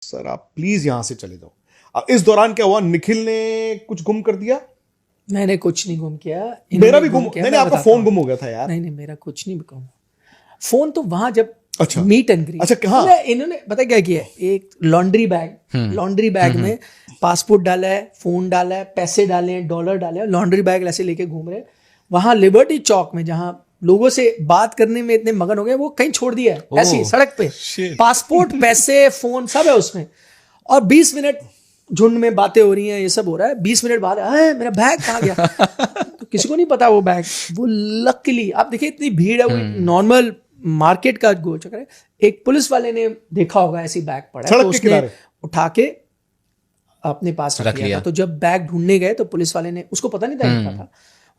Sir आप please यहां से चले जाओ। अब इस दौरान क्या हुआ, निखिल ने कुछ गुम कर दिया? मैंने कुछ नहीं गुम किया, मेरा भी गुम नहीं, आपका फोन गुम हो गया था यार। नहीं मेरा कुछ नहीं गुम। फोन तो वहां जब अच्छा मीट एंड ग्रीट, अच्छा हाँ, इन्होंने पता क्या किया, एक लॉन्ड्री बैग में पासपोर्ट डाला है, फोन डाला है, पैसे डाले हैं, डॉलर डाले हैं, लॉन्ड्री बैग ऐसे लेके घूम रहे हैं। वहां लिबर्टी चौक में जहां लोगों से बात करने में इतने मगन हो गए, वो कहीं छोड़ दिया है ऐसी सड़क पे, पासपोर्ट, पैसे, फोन सब है उसमें। और 20 मिनट झुंड में बातें हो रही हैं, ये सब हो रहा है। 20 मिनट बाद मेरा बैग कहाँ गया? तो किसी को नहीं पता वो बैग। वो लकीली आप देखिए इतनी भीड़ है, वो नॉर्मल मार्केट का गोल चक्कर है। एक पुलिस वाले ने देखा होगा ऐसी बैग पड़ा है, तो उसने उठा के अपने पास रख लिया था। तो जब बैग ढूंढने गए तो पुलिस वाले ने, उसको पता नहीं था इनका था,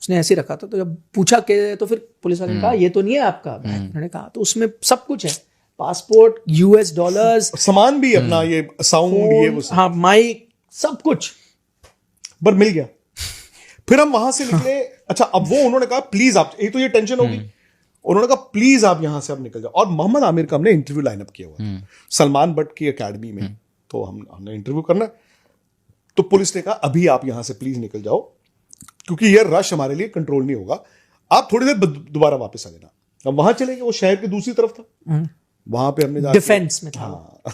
उसने ऐसे रखा था। तो जब पूछा के तो फिर पुलिस वाले ने कहा ये तो नहीं है आपका बैग। उन्होंने कहा तो उसमें सब कुछ है, पासपोर्ट, US डॉलर्स, सामान भी अपना, ये साउंड, ये वो, हाँ माइक, सब कुछ पर मिल गया। फिर हम वहां से निकले। अच्छा अब वो उन्होंने कहा प्लीज आप, एक तो ये टेंशन होगी, उन्होंने कहा प्लीज आप यहां से अब निकल जाओ। और मोहम्मद आमिर का हमने इंटरव्यू लाइनअप किया हुआ सलमान बट की एकेडमी में, तो हमने इंटरव्यू करना। तो पुलिस ने कहा अभी आप यहां से प्लीज निकल जाओ, क्योंकि ये रश हमारे लिए कंट्रोल नहीं होगा, आप थोड़ी देर दोबारा वापस आ जाना। अब वहां चले गए, वो शहर की दूसरी तरफ था, वहां पे हमने डिफेंस में था। हाँ।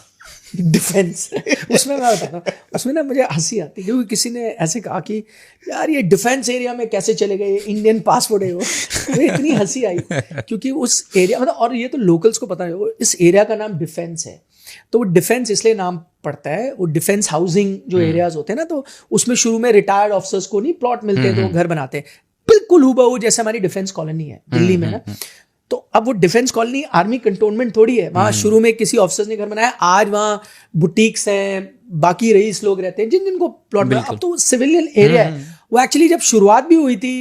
डिफेंस उसमें मैं बताता हूँ, उसमें ना मुझे हंसी आती है, क्योंकि किसी ने ऐसे कहा कि यार ये डिफेंस एरिया में कैसे चले गए, इंडियन पासपोर्ट है वो। तो इतनी हंसी आई क्योंकि उस एरिया मतलब, और ये तो लोकल्स को पता है, वो इस एरिया का नाम डिफेंस है। तो वो डिफेंस इसलिए नाम पड़ता है, वो डिफेंस हाउसिंग जो एरियाज होते हैं ना, तो उसमें शुरू में रिटायर्ड ऑफिसर्स को नहीं प्लॉट मिलते हैं, तो वो घर बनाते हैं बिल्कुल हूबहू जैसे हमारी डिफेंस कॉलोनी है दिल्ली में ना। तो अब वो डिफेंस कॉलोनी आर्मी कंटोनमेंट थोड़ी है, वहां शुरू में किसी ऑफिसर्स ने घर बनाया, आज वहां बुटीक्स हैं, बाकी रईस लोग रहते हैं जिनको प्लॉट बना। अब तो सिविलियन एरिया है वो। एक्चुअली जब शुरुआत भी हुई थी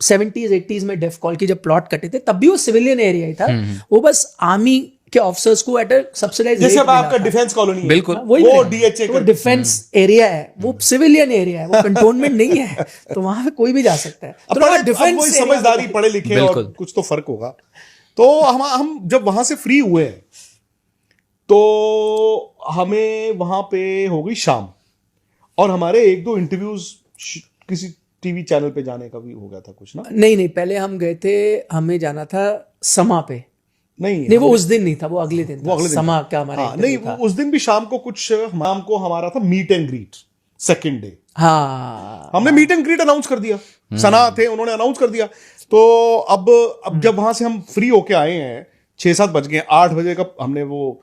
70s 80s में, डेफ कॉल की जब प्लॉट कटे थे, तब भी वो सिविलियन एरिया ही था। वो बस आर्मी के ऑफिसर्स को एट सब्सिडाइज, जैसे अब आपका डिफेंस कॉलोनी है, बिल्कुल वो DHA वो डिफेंस एरिया है, वो सिविलियन एरिया है, वो कंटोनमेंट नहीं है, तो वहां पे कोई भी जा सकता है। तो डिफेंस समझदारी, पढ़े लिखे और कुछ तो फर्क होगा। तो हम जब वहां से फ्री हुए तो हमें वहां पे हो गई शाम, और हमारे 1-2 इंटरव्यूज किसी टीवी चैनल पे जाने का भी हो गया था कुछ ना। नहीं पहले हम गए थे, हमें जाना था समा पे। नहीं वो उस दिन नहीं था, वो अगले दिन था, समा का हमारा। हाँ, नहीं उस दिन भी शाम को कुछ, शाम को हमारा था meet and greet, second day. हाँ, हमने मीट एंड ग्रीट अनाउंस कर दिया, सना थे, उन्होंने अनाउंस कर दिया। तो अब जब वहां से हम फ्री होके आए हैं, 6-7 बज गए, 8 बजे का हमने वो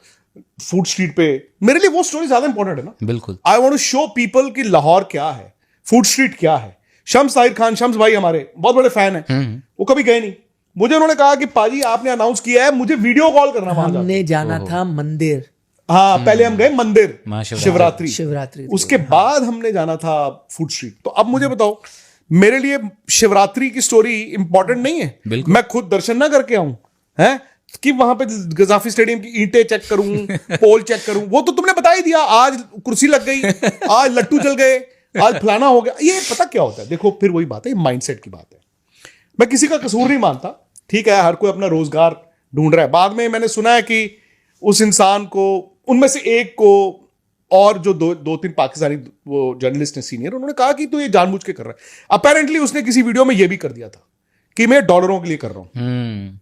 फूड स्ट्रीट पे, मेरे लिए वो स्टोरी ज्यादा इंपॉर्टेंट है ना। बिल्कुल, I want to show people कि लाहौर क्या है, फूड स्ट्रीट क्या है। शम्स ताहिर खान, शम्स भाई हमारे बहुत बड़े फैन है, वो कभी गए नहीं। मुझे उन्होंने कहा कि पाजी आपने अनाउंस किया है, मुझे वीडियो कॉल करना। हमने जाना था मंदिर, हाँ पहले हम गए मंदिर शिवरात्रि, उसके बाद हमने जाना था फूड स्ट्रीट। तो अब मुझे बताओ, मेरे लिए शिवरात्रि की स्टोरी इंपॉर्टेंट नहीं है? मैं खुद दर्शन ना करके आऊं है कि वहां पे गजाफी स्टेडियम की ईंटें चेक करूं, पोल चेक करूं? वो तो तुमने बता ही दिया, आज कुर्सी लग गई, आज लट्टू जल गए, आज फलाना हो गया। ये पता क्या होता है, देखो फिर वही बात है, माइंडसेट की बात है। मैं किसी का कसूर नहीं मानता, ठीक है, हर कोई अपना रोजगार ढूंढ रहा है। बाद में मैंने सुना है कि उस इंसान को, उनमें से एक को, और जो 2-3 पाकिस्तानी वो जर्नलिस्ट हैं सीनियर, उन्होंने कहा कि तू ये जानबूझ के कर रहा है। अपेरेंटली उसने किसी वीडियो में ये भी कर दिया था कि मैं डॉलरों के लिए कर रहा हूं।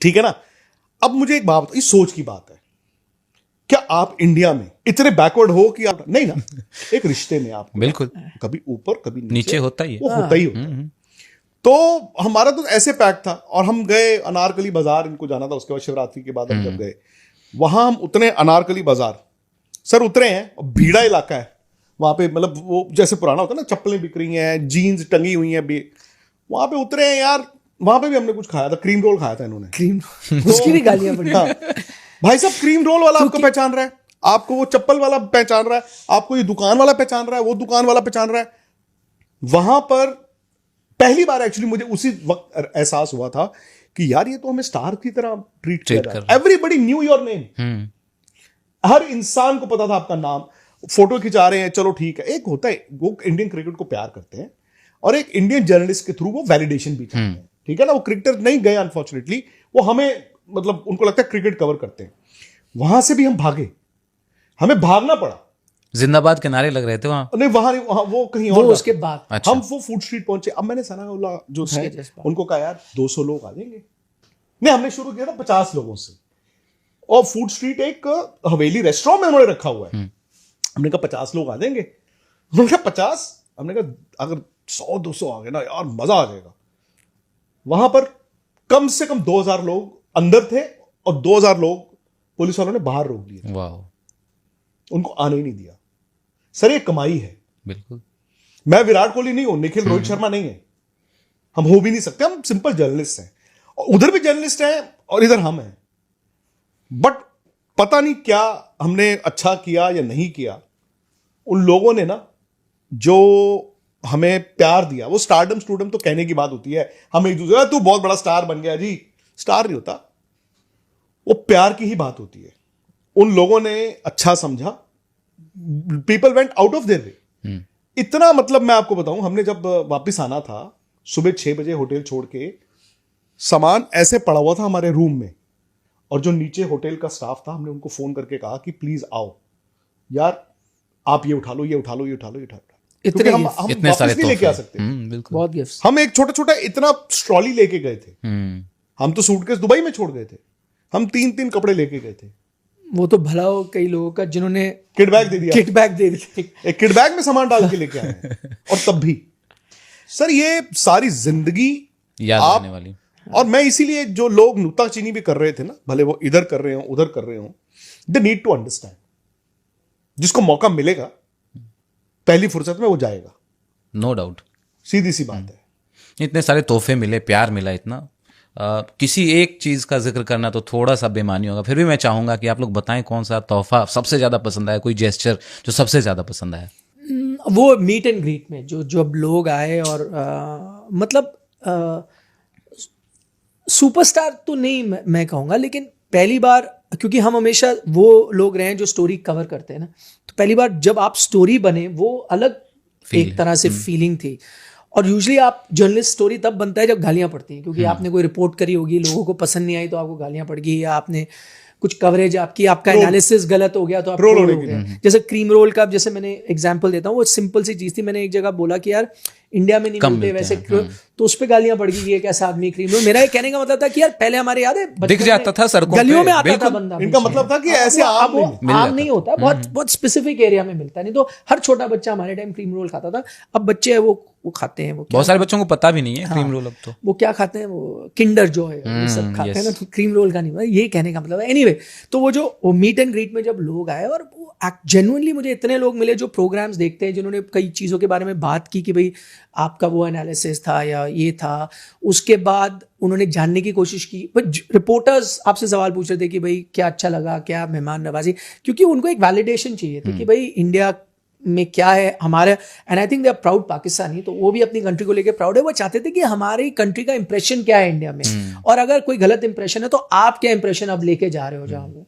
ठीक है ना। अब मुझे एक बात, इस सोच की बात है, क्या आप इंडिया में इतने बैकवर्ड हो कि आप नहीं ना, एक रिश्ते में आप बिल्कुल कभी ऊपर कभी नीचे होता ही है, वो होता ही होता है। तो हमारा तो ऐसे पैक था, और हम गए अनारकली बाजार, इनको जाना था। उसके बाद शिवरात्रि के बाद हम जब गए वहां, हम उतने अनारकली बाजार सर उतरे हैं, भीड़ा इलाका है वहां पे, मतलब वो जैसे पुराना होता है ना, चप्पलें बिक रही हैं, जीन्स टंगी हुई हैं, वहां पे उतरे हैं यार। वहां पे भी हमने कुछ खाया था, क्रीम रोल खाया था इन्होंने, क्रीम उसकी भी गालियां पड़ी। हाँ। भाई साहब क्रीम रोल वाला आपको पहचान रहा है, आपको वो चप्पल वाला पहचान रहा है, आपको ये दुकान वाला पहचान रहा है, वो दुकान वाला पहचान रहा है। वहां पर पहली बार एक्चुअली मुझे उसी वक्त एहसास हुआ था कि यार ये तो हमें स्टार की तरह ट्रीट कर रहा है। एवरीबडी न्यू योर नेम, हर इंसान को पता था आपका नाम। फोटो खिंचा रहे हैं, चलो ठीक है। एक होता है वो इंडियन क्रिकेट को प्यार करते हैं, और एक इंडियन जर्नलिस्ट के थ्रू वो वैलिडेशन भी चाहते हैं, ठीक है ना। वो क्रिकेटर नहीं गए अनफॉर्चुनेटली, वो हमें मतलब उनको लगता है क्रिकेट कवर करते हैं। वहां से भी हम भागे, हमें भागना पड़ा। जिंदाबाद के नारे लग रहे थे वहां। नहीं वहां वो कहीं और उसके बाद अच्छा। हम वो फूड स्ट्रीट पहुंचे। अब मैंने सनाउल्लाह जो थे उनको कहा यार 200 लोग आ जाएंगे। नहीं हमने शुरू किया था 50 लोगों से, और फूड स्ट्रीट एक हवेली रेस्टोरेंट में उन्होंने रखा हुआ है। हमने कहा 50 लोग आ जाएंगे। उन्होंने कहा 50? हमने कहा अगर 100-200 आ गए ना यार मजा आ जाएगा। वहां पर कम से कम 2000 लोग अंदर थे और 2000 लोग पुलिस वालों ने बाहर रोक दिए। वाह, उनको आने ही नहीं दिया। सर ये कमाई है। बिल्कुल। मैं विराट कोहली नहीं हूं, निखिल रोहित शर्मा नहीं है, हम हो भी नहीं सकते। हम सिंपल जर्नलिस्ट हैं, और उधर भी जर्नलिस्ट हैं और इधर हम हैं। बट पता नहीं क्या हमने अच्छा किया या नहीं किया, उन लोगों ने ना जो हमें प्यार दिया, वो स्टारडम स्टूडम तो कहने की बात होती है, हम एक दूसरे तू बहुत बड़ा स्टार बन गया जी, स्टार नहीं होता, वो प्यार की ही बात होती है। उन लोगों ने अच्छा समझा, people went out of their way. इतना मतलब मैं आपको बताऊं, हमने जब वापस आना था सुबह 6 बजे होटल छोड़ के, सामान ऐसे पड़ा हुआ था हमारे रूम में, और जो नीचे होटल का स्टाफ था हमने उनको फोन करके कहा कि प्लीज आओ यार, आप ये उठा लो, ये उठा लो, ये उठा लो, ये उठा लो। इतने हम इतने सारे नहीं लेके आ सकते। बिल्कुल। बहुत गिफ्ट्स। हम एक छोटा छोटा इतना ट्रॉली लेके गए थे। हम तो सूटकेस दुबई में छोड़ गए थे। हम 3-3 कपड़े लेके गए थे। वो तो भला हो कई लोगों का जिन्होंने किट बैग दे दिया, किट बैग दे दिया, एक किट बैग में सामान डाल के लेके आए हैं। और तब भी सर ये सारी जिंदगी याद आप, रहने वाली। और मैं इसीलिए जो लोग नुक्ताचीनी भी कर रहे थे ना, भले वो इधर कर रहे हो उधर कर रहे हो, दे नीड टू अंडरस्टैंड, जिसको मौका मिलेगा पहली फुर्सत में वो जाएगा। नो डाउट, सीधी सी बात है। इतने सारे तोहफे मिले, प्यार मिला इतना। किसी एक चीज का जिक्र करना तो थोड़ा सा बेमानी होगा, फिर भी मैं चाहूंगा कि आप लोग बताएं कौन सा तोहफा सबसे ज्यादा पसंद आया, कोई जेस्चर जो सबसे ज्यादा पसंद आया। वो मीट एंड ग्रीट में जो जब लोग आए और मतलब सुपरस्टार तो नहीं मैं कहूँगा, लेकिन पहली बार, क्योंकि हम हमेशा वो लोग रहे हैं जो स्टोरी कवर करते हैं ना, तो पहली बार जब आप स्टोरी बने वो अलग एक तरह से फीलिंग थी। और यूजुअली आप जर्नलिस्ट स्टोरी तब बनता है जब गालियां पड़ती हैं, क्योंकि आपने कोई रिपोर्ट करी होगी, लोगों को पसंद नहीं आई तो आपको गालियां पड़ गई, या आपने कुछ कवरेज आपका एनालिसिस गलत हो गया तो आप ट्रोल हो गए। जैसे क्रीम रोल का, जैसे मैंने एग्जांपल देता हूँ, वो सिंपल सी चीज थी। मैंने एक जगह बोला कि यार इंडिया में नहीं मिलते वैसे, तो उस पे गालियां पड़ गई, ये कैसा आदमी क्रीम रोल। मेरा ये कहने का मतलब था कि यार पहले हमारे याद है दिख जाता था सड़कों गलियों में आता था बंदा, इनका मतलब था कि ऐसे आम नहीं होता, बहुत स्पेसिफिक एरिया में मिलता है। नहीं तो हर छोटा बच्चा हमारे टाइम क्रीम रोल खाता था। अब बच्चे है वो खाते हैं, वो बहुत सारे बच्चों को पता भी नहीं है क्रीम रोल। अब तो वो क्या खाते हैं, वो किंडर जॉय ये सब खाते हैं ना, तो क्रीम रोल का नहीं, ये कहने का मतलब है। एनीवे, तो वो मीट एंड ग्रीट में जब लोग आए, और जेन्युइनली मुझे इतने लोग मिले जो प्रोग्राम्स देखते हैं, जिन्होंने कई चीज़ों के बारे में बात की कि भाई आपका वो एनालिसिस था या ये था। उसके बाद उन्होंने जानने की कोशिश की, रिपोर्टर्स आपसे सवाल पूछ रहे थे कि भाई क्या अच्छा लगा, क्या मेहमान नवाजी, क्योंकि उनको एक वैलिडेशन चाहिए थी कि भाई इंडिया में क्या है हमारे, and I think they are proud Pakistani, तो वो भी अपनी कंट्री को लेकर प्राउड है। वो चाहते थे कि हमारी कंट्री का इंप्रेशन क्या है इंडिया में, और अगर कोई गलत इंप्रेशन है तो आप क्या इंप्रेशन अब लेके जा रहे हो जहाँ वो।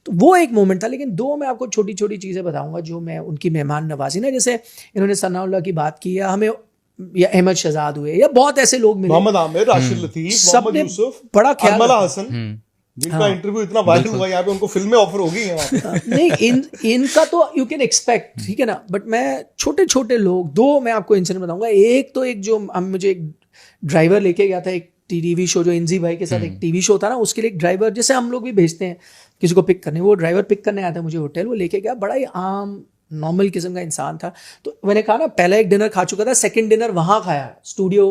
तो वो एक मोमेंट था। लेकिन दो मैं आपको छोटी छोटी चीज़ें बताऊंगा जो मैं उनकी मेहमान नवाजी ना, जैसे इन्होंने सनाउल्लाह की बात की, या हमें या अहमद शहजाद हुए, या बहुत ऐसे लोग मिले, मोहम्मद आमिर, राशिद लतीफ, मोहम्मद यूसुफ, बड़ा ख्याल, अरमला हसन, जिनका इंटरव्यू इतना वायरल हुआ, यहाँ पे उनको फिल्में ऑफर हो गई हैं। नहीं इनका तो यू कैन एक्सपेक्ट, ठीक है ना। बट मैं छोटे छोटे लोग, दो मैं आपको इंसिडेंट बताऊंगा। एक जो मुझे एक ड्राइवर लेके गया था, एक टीवी शो जो इंजी भाई के साथ एक टीवी शो था ना, उसके लिए एक ड्राइवर, जैसे हम लोग भी भेजते हैं किसी को पिक करने, वो ड्राइवर पिक करने आया था मुझे होटल, वो लेके गया, बड़ा ही आम नॉर्मल किस्म का इंसान था। तो मैंने कहा ना, पहला एक डिनर खा चुका था, सेकंड डिनर वहां खाया स्टूडियो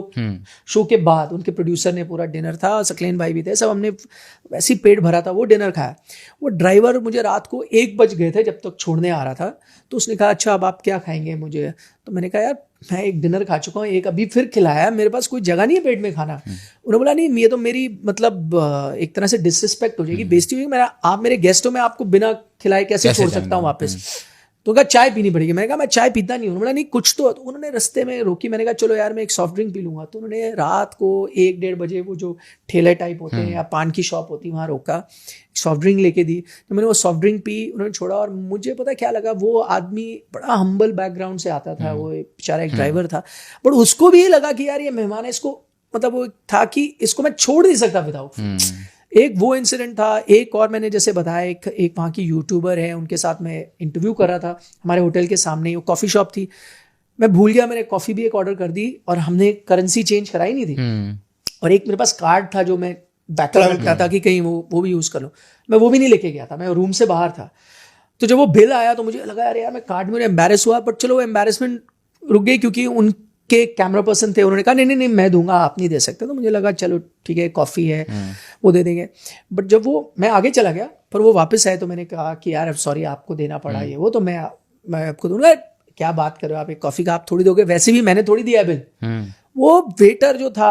शो के बाद। उनके प्रोड्यूसर ने पूरा डिनर था, सकलेन भाई भी थे, सब हमने वैसे ही पेट भरा था, वो डिनर खाया। वो ड्राइवर मुझे रात को 1 बज गए थे जब तक छोड़ने आ रहा था, तो उसने कहा अच्छा अब आप क्या खाएंगे मुझे। तो मैंने कहा यार मैं एक डिनर खा चुका हूँ, एक अभी फिर खिलाया, मेरे पास कोई जगह नहीं है पेट में खाना। उन्होंने बोला नहीं, ये तो मेरी मतलब एक तरह से डिसरिस्पेक्ट हो जाएगी, बेइज्जती होगी, आप मेरे गेस्ट हो, मैं आपको बिना खिलाए कैसे छोड़ सकता हूँ वापस। तो कहा चाय पीनी पड़ेगी। मैंने कहा मैं चाय पीता नहीं हूँ। उन्होंने नहीं कुछ तो उन्होंने रास्ते में रोकी। मैंने कहा चलो यार मैं एक सॉफ्ट ड्रिंक पी लूंगा। तो उन्होंने रात को 1-1:30 बजे वो जो ठेले टाइप होते हैं या पान की शॉप होती है वहाँ रोका, सॉफ्ट ड्रिंक लेके दी। तो मैंने वो सॉफ्ट ड्रिंक पी, उन्होंने छोड़ा। और मुझे पता क्या लगा, वो आदमी बड़ा हम्बल बैकग्राउंड से आता था, वो बेचारा एक ड्राइवर था, बट उसको भी ये लगा कि यार ये मेहमान है, इसको मतलब वो था कि इसको मैं छोड़ नहीं सकता विदाउट। एक वो इंसिडेंट था। एक और मैंने जैसे बताया, एक वहाँ की यूट्यूबर है, उनके साथ मैं इंटरव्यू कर रहा था हमारे होटल के सामने ही, वो कॉफ़ी शॉप थी। मैं भूल गया, मैंने कॉफ़ी भी एक ऑर्डर कर दी और हमने करेंसी चेंज कराई नहीं थी। और एक मेरे पास कार्ड था जो मैं बैकअप रखता था कि कहीं वो भी यूज़ कर लूँ, मैं वो भी नहीं लेके गया था, मैं रूम से बाहर था। तो जब वो बिल आया तो मुझे लगा यार मैं कार्ड में एम्बैरेस हुआ, बट चलो वो एम्बैरेसमेंट रुक गई क्योंकि उनके कैमरा पर्सन थे, उन्होंने कहा नहीं नहीं नहीं मैं दूंगा, आप नहीं दे सकते। तो मुझे लगा चलो ठीक है, कॉफ़ी है वो दे देंगे। बट जब वो मैं आगे चला गया पर वो वापस आए तो मैंने कहा कि यार सॉरी आपको देना पड़ा ये वो, तो मैं आपको दूंगा। क्या बात कर रहे हो आप, एक कॉफ़ी का आप थोड़ी दोगे, वैसे भी मैंने थोड़ी दिया बिल। वो वेटर जो था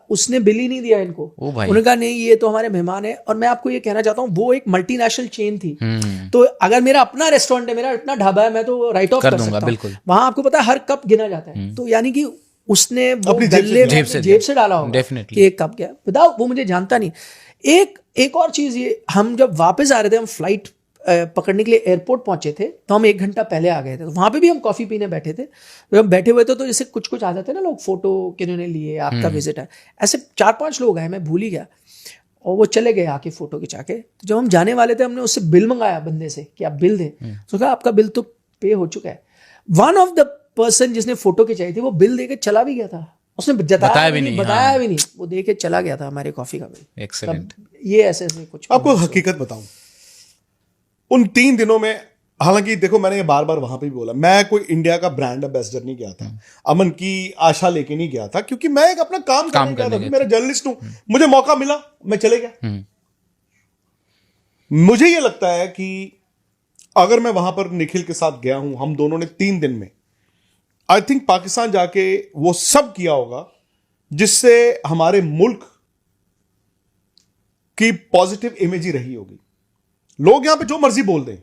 उसने बिल ही नहीं दिया इनको। उन्होंने कहा नहीं ये तो हमारे मेहमान है। और मैं आपको ये कहना चाहता हूँ वो एक मल्टीनेशनल चेन थी, तो अगर मेरा अपना रेस्टोरेंट है, मेरा अपना ढाबा है, मैं तो राइट ऑफ कर सकता हूँ। वहां आपको पता है हर कप गिना जाता है, तो यानी कि उसने अपनी जेब से डाला होगा कि एक कप क्या बताओ, वो मुझे जानता नहीं। एक और चीज ये, हम जब वापस आ रहे थे, हम फ्लाइट पकड़ने के लिए एयरपोर्ट पहुंचे थे, तो हम 1 घंटा पहले आ गए थे। तो वहां पे भी हम कॉफी पीने बैठे थे। तो हम बैठे हुए थे तो जैसे कुछ आ जाते ना लोग, फोटो किन्होंने लिए, आपका विजिट है, ऐसे 4-5 लोग आए, मैं भूल ही गया। और वो चले गए आके फोटो खिंचा के। तो जब हम जाने वाले थे, हमने उससे बिल मंगाया बंदे से कि आप बिल दें। तो कहा आपका बिल तो पे हो चुका है। वन ऑफ द पर्सन जिसने फोटो खिंचाई थी वो बिल दे के चला भी गया था, उसने बताया भी नहीं, वो दे के चला गया था हमारे कॉफी का बिल। एक्सीलेंट। ये ऐसे कुछ आपको हकीकत बताऊं, उन 3 दिनों में, हालांकि देखो मैंने ये बार बार वहां पे भी बोला, मैं कोई इंडिया का ब्रांड एम्बेसडर नहीं गया था, अमन की आशा लेके नहीं गया था, क्योंकि मैं एक अपना काम करने गया था। मेरा जर्नलिस्ट हूं, मुझे मौका मिला, मैं चले गया। मुझे ये लगता है कि अगर मैं वहां पर निखिल के साथ गया हूं, हम दोनों ने 3 दिन में आई थिंक पाकिस्तान जाके वो सब किया होगा जिससे हमारे मुल्क की पॉजिटिव इमेज ही रही होगी। लोग यहां पे जो मर्जी बोल दें,